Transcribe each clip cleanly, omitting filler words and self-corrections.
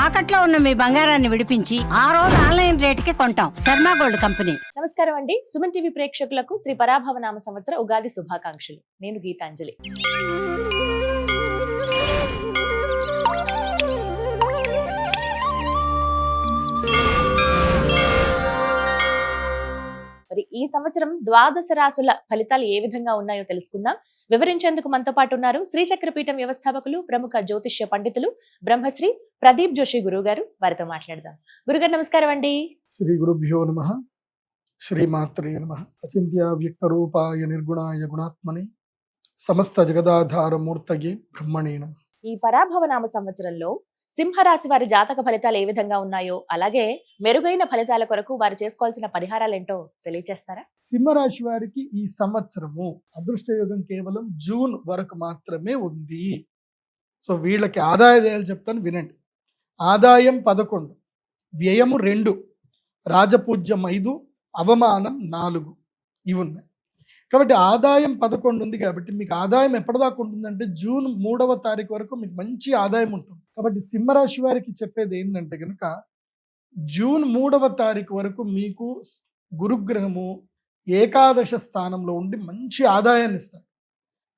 తాకట్లో ఉన్న మీ బంగారాన్ని విడిపించి ఆ రోజు ఆన్లైన్ రేటుకి కొంటాం. Sharma gold company. నమస్కారం అండి. సుమన్ టీవీ ప్రేక్షకులకు శ్రీ పరాభవ నామ సంవత్సర ఉగాది శుభాకాంక్షలు. నేను గీతాంజలి. మరి ఈ సంవత్సరం ద్వాదశ రాసుల ఫలితాలు ఏ విధంగా ఉన్నాయో తెలుసుకుందాం. వివరించేందుకు మనతో పాటు ఉన్నారు శ్రీచక్రపీఠం వ్యవస్థాపకులు, ప్రముఖ జ్యోతిష్య పండితులు బ్రహ్మశ్రీ ప్రదీప్ జోషి గురువు గారు. వారితో మాట్లాడదాం. గురుగారు నమస్కారం అండి. శ్రీ గురుభ్యో నమః. శ్రీమాత్రే నమః. అచింత్య వ్యక్త రూపాయ నిర్గుణాయ గుణాత్మని సమస్త జగదాధార మూర్తయే బ్రహ్మణే నమః. ఈ పరాభవ నామ సంవత్సరంలో సింహరాశి వారి జాతక ఫలితాలు ఏ విధంగా ఉన్నాయో, అలాగే మెరుగైన ఫలితాల కొరకు వారు చేసుకోవాల్సిన పరిహారాలు ఏంటో తెలియజేస్తారా? సింహరాశి వారికి ఈ సంవత్సరము అదృష్టయోగం కేవలం జూన్ వరకు మాత్రమే ఉంది. సో వీళ్ళకి ఆదాయ వ్యయాలు చెప్తాను వినండి. ఆదాయం 11, వ్యయము 2, రాజపూజ్యం 5, అవమానం 4 ఇవి ఉన్నాయి. కాబట్టి ఆదాయం 11 ఉంది. కాబట్టి మీకు ఆదాయం ఎప్పటిదాకా ఉంటుందంటే జూన్ 3వ తారీఖు వరకు మీకు మంచి ఆదాయం ఉంటుంది. కాబట్టి సింహరాశి వారికి చెప్పేది ఏంటంటే కనుక జూన్ 3వ తారీఖు వరకు మీకు గురుగ్రహము ఏకాదశ స్థానంలో ఉండి మంచి ఆదాయాన్ని ఇస్తారు.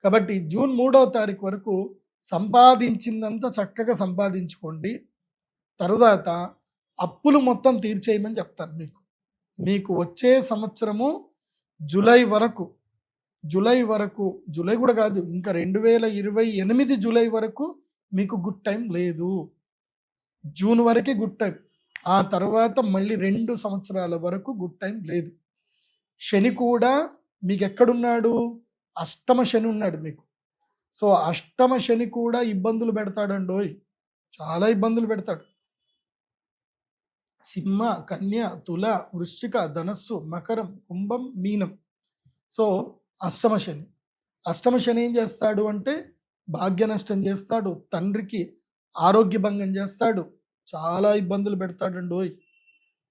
కాబట్టి జూన్ 3వ తారీఖు వరకు సంపాదించిందంతా చక్కగా సంపాదించుకోండి. తరువాత అప్పులు మొత్తం తీర్చేయమని చెప్తాను. మీకు వచ్చే సంవత్సరము జూలై వరకు జూలై కూడా కాదు, ఇంకా 2028 జూలై వరకు మీకు గుడ్ టైం లేదు. జూన్ వరకే గుడ్ టైం. ఆ తర్వాత మళ్ళీ 2 సంవత్సరాల వరకు గుడ్ టైం లేదు. శని కూడా మీకు ఎక్కడున్నాడు? అష్టమ శని ఉన్నాడు మీకు. సో అష్టమ శని కూడా ఇబ్బందులు పెడతాడండోయ్, చాలా ఇబ్బందులు పెడతాడు. సింహ, కన్య, తుల, వృశ్చిక, ధనస్సు, మకరం, కుంభం, మీనం. సో అష్టమ శని ఏం చేస్తాడు అంటే భాగ్య నష్టం చేస్తాడు, తండ్రికి ఆరోగ్య భంగం చేస్తాడు, చాలా ఇబ్బందులు పెడతాడండోయ్.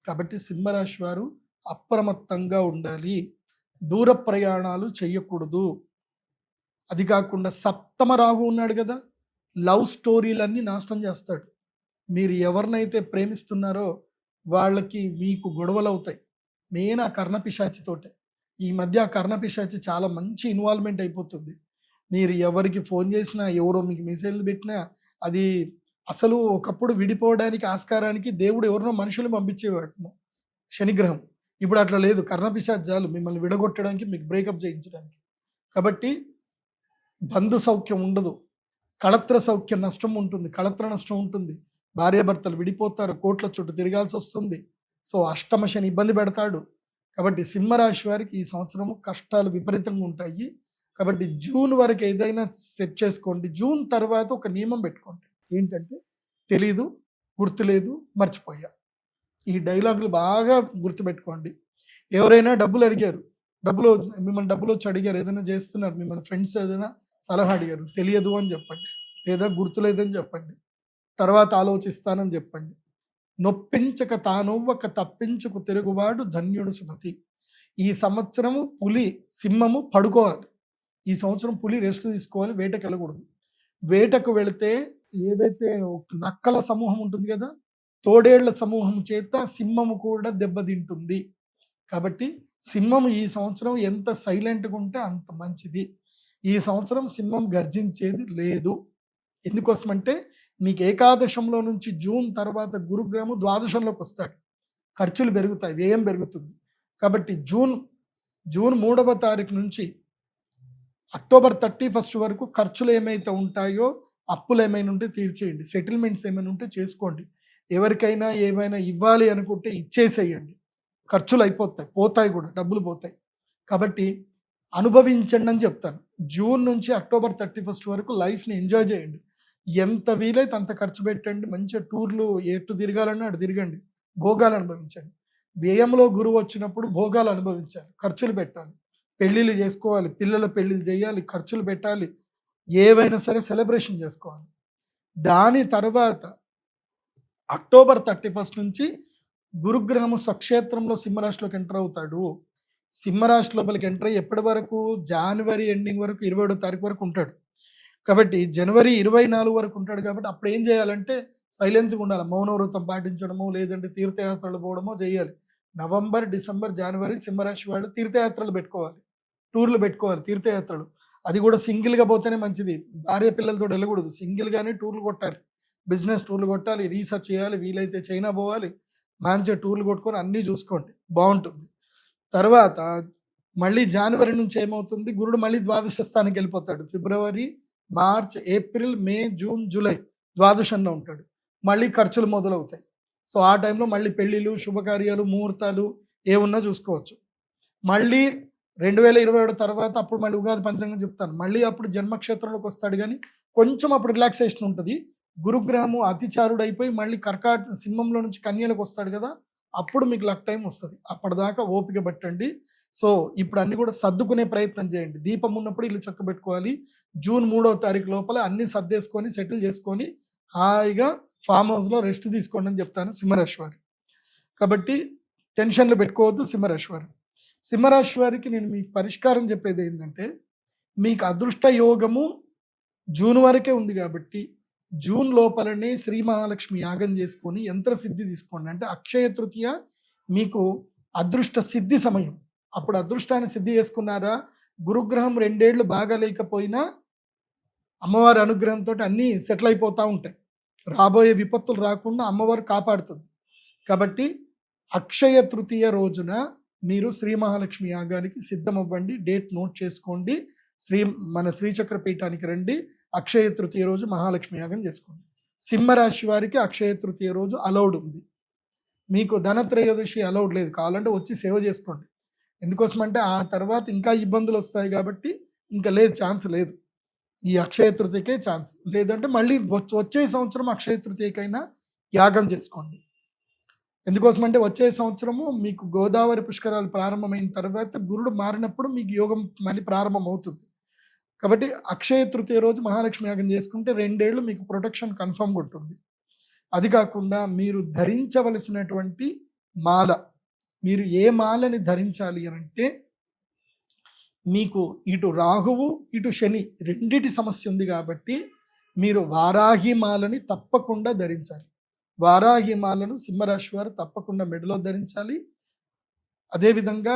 కాబట్టి సింహరాశి వారు అప్రమత్తంగా ఉండాలి. దూర ప్రయాణాలు చేయకూడదు. అది కాకుండా సప్తమ రాహు ఉన్నాడు కదా, లవ్ స్టోరీలన్నీ నాశనం చేస్తాడు. మీరు ఎవరినైతే ప్రేమిస్తున్నారో వాళ్ళకి మీకు గొడవలు అవుతాయి. మెయిన్ ఆ కర్ణపిశాచితోటే. ఈ మధ్య ఆ కర్ణపిశాచి చాలా మంచి ఇన్వాల్వ్మెంట్ అయిపోతుంది. మీరు ఎవరికి ఫోన్ చేసినా, ఎవరో మీకు మెసేజ్లు పెట్టినా, అది అసలు ఒకప్పుడు విడిపోవడానికి ఆస్కారానికి దేవుడు ఎవరినో మనుషులు పంపించేవాడు శనిగ్రహం. ఇప్పుడు అట్లా లేదు. కర్ణపిశాచాలు మిమ్మల్ని విడగొట్టడానికి, మీకు బ్రేకప్ చేయించడానికి. కాబట్టి బంధు సౌఖ్యం ఉండదు, కళత్ర సౌఖ్యం నష్టం ఉంటుంది, కళత్ర నష్టం ఉంటుంది. భార్యాభర్తలు విడిపోతారు, కోట్ల చుట్టూ తిరగాల్సి వస్తుంది. సో అష్టమ శని ఇబ్బంది పెడతాడు. కాబట్టి సింహరాశి వారికి ఈ సంవత్సరము కష్టాలు విపరీతంగా ఉంటాయి. కాబట్టి జూన్ వరకు ఏదైనా సెట్ చేసుకోండి. జూన్ తర్వాత ఒక నియమం పెట్టుకోండి. ఏంటంటే తెలీదు, గుర్తులేదు, మర్చిపోయా. ఈ డైలాగులు బాగా గుర్తుపెట్టుకోండి. ఎవరైనా డబ్బులు అడిగారు, మిమ్మల్ని డబ్బులు వచ్చి అడిగారు, ఏదైనా చేస్తున్నారు, మిమ్మల్ని ఫ్రెండ్స్ ఏదైనా సలహా అడిగారు, తెలియదు అని చెప్పండి, లేదా గుర్తులేదని చెప్పండి, తర్వాత ఆలోచిస్తానని చెప్పండి. నొప్పించక తానొవ్వక తప్పించుకు తిరుగువాడు ధన్యుడు సుమతి. ఈ సంవత్సరము సింహము పడుకోవాలి. ఈ సంవత్సరం పులి రెస్ట్ తీసుకోవాలి, వేటకు వెళ్ళకూడదు. వేటకు వెళితే ఏదైతే నక్కల సమూహం ఉంటుంది కదా, తోడేళ్ల సమూహం చేత సింహము కూడా దెబ్బతింటుంది. కాబట్టి సింహము ఈ సంవత్సరం ఎంత సైలెంట్గా ఉంటే అంత మంచిది. ఈ సంవత్సరం సింహం గర్జించేది లేదు. ఎందుకోసమంటే మీకు ఏకాదశంలో నుంచి జూన్ తర్వాత గురుగ్రహము ద్వాదశంలోకి వస్తాడు. ఖర్చులు పెరుగుతాయి, వ్యయం పెరుగుతుంది. కాబట్టి జూన్ 3వ తారీఖు నుంచి అక్టోబర్ 31 వరకు ఖర్చులు ఏమైతే ఉంటాయో, అప్పులు ఏమైనా ఉంటే తీర్చేయండి, సెటిల్మెంట్స్ ఏమైనా ఉంటే చేసుకోండి. ఎవరికైనా ఏమైనా ఇవ్వాలి అనుకుంటే ఇచ్చేసేయండి. ఖర్చులు అయిపోతాయి, పోతాయి కూడా, డబ్బులు పోతాయి. కాబట్టి అనుభవించండి అని చెప్తాను. జూన్ నుంచి అక్టోబర్ 31 వరకు లైఫ్ని ఎంజాయ్ చేయండి. ఎంత వీలైతే అంత ఖర్చు పెట్టండి. మంచిగా టూర్లు ఎటు తిరగాలన్నా అటు తిరగండి, భోగాలు అనుభవించండి. వ్యయంలో గురువు వచ్చినప్పుడు భోగాలు అనుభవించాలి, ఖర్చులు పెట్టాలి, పెళ్ళిళ్ళు చేసుకోవాలి, పిల్లల పెళ్ళిళ్ళు చేయాలి, ఖర్చులు పెట్టాలి, ఏవైనా సరే సెలబ్రేషన్ చేసుకోవాలి. దాని తర్వాత అక్టోబర్ 31 నుంచి గురుగ్రహము స్వక్షేత్రంలో సింహరాశిలోకి ఎంటర్ అవుతాడు. సింహరాశి లోపలికి ఎంటర్ అయ్యి ఎప్పటి వరకు? జనవరి ఎండింగ్ వరకు, 27వ తారీఖు వరకు ఉంటాడు. కాబట్టి జనవరి 24 వరకు ఉంటాడు. కాబట్టి అప్పుడు ఏం చేయాలంటే సైలెన్స్గా ఉండాలి. మౌన వ్రతం పాటించడమో లేదంటే తీర్థయాత్రలు పోవడమో చేయాలి. నవంబర్, డిసెంబర్, జనవరి సింహరాశి వాళ్ళు తీర్థయాత్రలు పెట్టుకోవాలి, టూర్లు పెట్టుకోవాలి, తీర్థయాత్రలు. అది కూడా సింగిల్గా పోతేనే మంచిది. భార్య పిల్లలతో వెళ్ళకూడదు. సింగిల్గానే టూర్లు కొట్టాలి, బిజినెస్ టూర్లు కొట్టాలి, రీసెర్చ్ చేయాలి, వీలైతే చైనా పోవాలి, మంచిగా టూర్లు కొట్టుకొని అన్నీ చూసుకోండి, బాగుంటుంది. తర్వాత మళ్ళీ జనవరి నుంచి ఏమవుతుంది, గురుడు మళ్ళీ ద్వాదశ స్థానానికి వెళ్ళిపోతాడు. ఫిబ్రవరి, మార్చ్, ఏప్రిల్, మే, జూన్, జూలై ద్వాదశంలో ఉంటాడు. మళ్ళీ ఖర్చులు మొదలవుతాయి. సో ఆ టైంలో మళ్ళీ పెళ్ళిళ్ళు, శుభకార్యాలు, ముహూర్తాలు ఏమున్నా చూసుకోవచ్చు. మళ్ళీ 2021 తర్వాత అప్పుడు మళ్ళీ ఉగాది పంచాంగం చెప్తాను. మళ్ళీ అప్పుడు జన్మక్షేత్రంలోకి వస్తాడు, కానీ కొంచెం అప్పుడు రిలాక్సేషన్ ఉంటుంది. గురుగ్రహము అతిచారుడు అయిపోయి మళ్ళీ సింహంలో నుంచి కన్యలకు వస్తాడు కదా, అప్పుడు మీకు లక్ టైం వస్తుంది. అప్పటిదాకా ఓపిక పట్టండి. సో ఇప్పుడు అన్ని కూడా సర్దుకునే ప్రయత్నం చేయండి. దీపం ఉన్నప్పుడు ఇల్లు చక్క పెట్టుకోవాలి. జూన్ 3వ తారీఖు లోపల అన్ని సర్దేసుకొని సెటిల్ చేసుకొని హాయిగా ఫామ్ హౌస్లో రెస్ట్ తీసుకోండి అని చెప్తాను సింహరాశి వారు. కాబట్టి టెన్షన్లు పెట్టుకోవద్దు సింహరాశి వారు. సింహరాశి వారికి నేను మీకు పరిష్కారం చెప్పేది ఏంటంటే, మీకు అదృష్ట యోగము జూన్ వరకే ఉంది కాబట్టి జూన్ లోపలనే శ్రీ మహాలక్ష్మి యాగం చేసుకొని యంత్ర సిద్ధి తీసుకోండి. అంటే అక్షయ తృతీయ మీకు అదృష్ట సిద్ధి సమయం. అప్పుడు అదృష్టాన్ని సిద్ధి చేసుకున్నారా, గురుగ్రహం 2 ఏళ్ళు బాగా లేకపోయినా అమ్మవారి అనుగ్రహంతో అన్నీ సెటిల్ అయిపోతూ ఉంటాయి. రాబోయే విపత్తులు రాకుండా అమ్మవారు కాపాడుతుంది. కాబట్టి అక్షయ తృతీయ రోజున మీరు శ్రీ మహాలక్ష్మి యాగానికి సిద్ధమవ్వండి. డేట్ నోట్ చేసుకోండి. మన శ్రీచక్ర పీఠానికి రండి. అక్షయ తృతీయ రోజు మహాలక్ష్మి యాగం చేసుకోండి. సింహరాశి వారికి అక్షయ తృతీయ రోజు అలౌడ్ ఉంది. మీకు ధనత్రయోదశి అలౌడ్ లేదు. కావాలంటే వచ్చి సేవ చేసుకోండి. ఎందుకోసమంటే ఆ తర్వాత ఇంకా ఇబ్బందులు వస్తాయి కాబట్టి ఇంకా లేదు, ఛాన్స్ లేదు. ఈ అక్షయ తృతీయకే ఛాన్స్. లేదంటే మళ్ళీ వచ్చే సంవత్సరం అక్షయ తృతీయకైనా యాగం చేసుకోండి. ఎందుకోసమంటే వచ్చే సంవత్సరము మీకు గోదావరి పుష్కరాలు ప్రారంభమైన తర్వాత గురుడు మారినప్పుడు మీకు యోగం మళ్ళీ ప్రారంభం అవుతుంది. కాబట్టి అక్షయ తృతీయ రోజు మహాలక్ష్మి యాగం చేసుకుంటే 2 ఏళ్ళు మీకు ప్రొటెక్షన్ కన్ఫర్మ్గా ఉంటుంది. అది కాకుండా మీరు ధరించవలసినటువంటి మాల, మీరు ఏ మాలని ధరించాలి అని అంటే, మీకు ఇటు రాహువు ఇటు శని రెండిటి సమస్య ఉంది కాబట్టి మీరు వారాహి మాలని తప్పకుండా ధరించాలి. వారాహి మాలను సింహరాశి వారు తప్పకుండా మెడలో ధరించాలి. అదేవిధంగా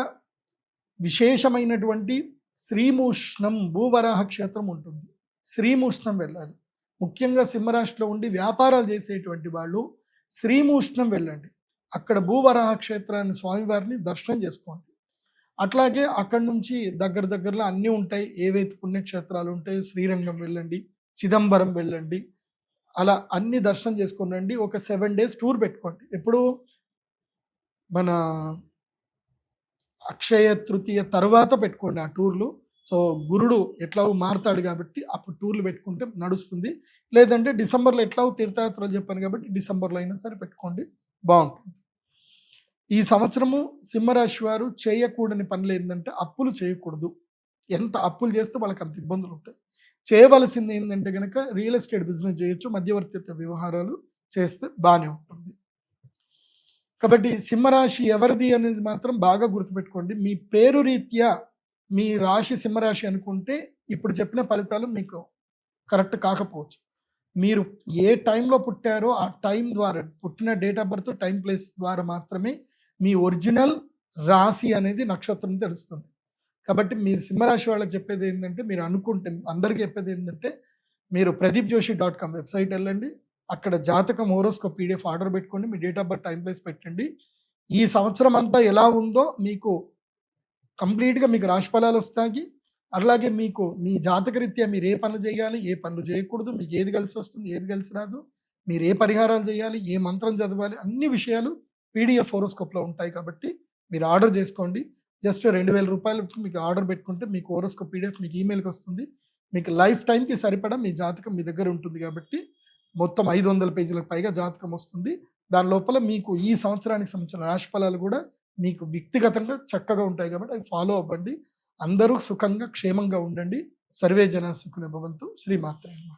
విశేషమైనటువంటి శ్రీమూష్ణం భూవరాహ క్షేత్రం ఉంటుంది. శ్రీమూష్ణం వెళ్ళాలి. ముఖ్యంగా సింహరాశిలో ఉండి వ్యాపారాలు చేసేటువంటి వాళ్ళు శ్రీమూష్ణం వెళ్ళండి. అక్కడ భూవరాహ క్షేత్రాన్ని స్వామివారిని దర్శనం చేసుకోండి. అట్లాగే అక్కడి నుంచి దగ్గరలో అన్నీ ఉంటాయి. ఏవైతే పుణ్యక్షేత్రాలు ఉంటాయో శ్రీరంగం వెళ్ళండి, చిదంబరం వెళ్ళండి, అలా అన్ని దర్శనం చేసుకొని రండి. ఒక 7 days టూర్ పెట్టుకోండి. ఎప్పుడు మన అక్షయ తృతీయ తర్వాత పెట్టుకోండి ఆ టూర్లు. సో గురుడు ఎట్లాగో మారుతాడు కాబట్టి అప్పుడు టూర్లు పెట్టుకుంటే నడుస్తుంది. లేదంటే డిసెంబర్లో ఎట్లాగో తీర్థయాత్రలు చెప్పాను కాబట్టి డిసెంబర్లో అయినా సరే పెట్టుకోండి, బాగుంటుంది. ఈ సంవత్సరము సింహరాశి వారు చేయకూడని పనులు ఏంటంటే అప్పులు చేయకూడదు. ఎంత అప్పులు చేస్తే వాళ్ళకి అంత ఇబ్బందులు అవుతాయి. చేయవలసింది ఏంటంటే కనుక రియల్ ఎస్టేట్ బిజినెస్ చేయొచ్చు, మధ్యవర్తిత్వ వ్యవహారాలు చేస్తే బాగానే ఉంటుంది. కాబట్టి సింహరాశి ఎవరిది అనేది మాత్రం బాగా గుర్తుపెట్టుకోండి. మీ పేరు రీత్యా మీ రాశి సింహరాశి అనుకుంటే ఇప్పుడు చెప్పిన ఫలితాలు మీకు కరెక్ట్ కాకపోవచ్చు. మీరు ఏ టైంలో పుట్టారో ఆ టైం ద్వారా, పుట్టిన date of birth, time, place ద్వారా మాత్రమే మీ ఒరిజినల్ రాశి అనేది నక్షత్రం తెలుస్తుంది. కాబట్టి మీరు సింహరాశి వాళ్ళకి చెప్పేది ఏంటంటే, మీరు అనుకుంటే అందరికీ చెప్పేది ఏంటంటే, మీరు pradeepjoshi.com వెబ్సైట్ వెళ్ళండి. అక్కడ జాతకం హోరోస్కోప్ PDF ఆర్డర్ పెట్టుకోండి. మీ date of birth, time, place పెట్టండి. ఈ సంవత్సరం అంతా ఎలా ఉందో మీకు కంప్లీట్గా మీకు రాశి ఫలాలు వస్తాయి. అలాగే మీకు మీ జాతకరీత్యా మీరు ఏ పనులు చేయాలి, ఏ పనులు చేయకూడదు, మీకు ఏది కలిసి వస్తుంది, ఏది కలిసి రాదు, మీరు ఏ పరిహారాలు చేయాలి, ఏ మంత్రం చదవాలి, అన్ని విషయాలు PDF హోరోస్కోప్లో ఉంటాయి. కాబట్టి మీరు ఆర్డర్ చేసుకోండి. జస్ట్ 2000 రూపాయలు మీకు ఆర్డర్ పెట్టుకుంటే మీకు హోరోస్కోప్ PDF మీకు ఈమెయిల్కి వస్తుంది. మీకు లైఫ్ టైంకి సరిపడా మీ జాతకం మీ దగ్గర ఉంటుంది. కాబట్టి మొత్తం 500 పేజీలకు పైగా జాతకం వస్తుంది. దాని లోపల మీకు ఈ సంవత్సరానికి సంబంధించిన రాశి ఫలాలు కూడా మీకు వ్యక్తిగతంగా చక్కగా ఉంటాయి. కాబట్టి అవి ఫాలో అవ్వండి. అందరూ సుఖంగా క్షేమంగా ఉండండి. సర్వే జన సుఖినో భవంతు. శ్రీమాత్రే నమః.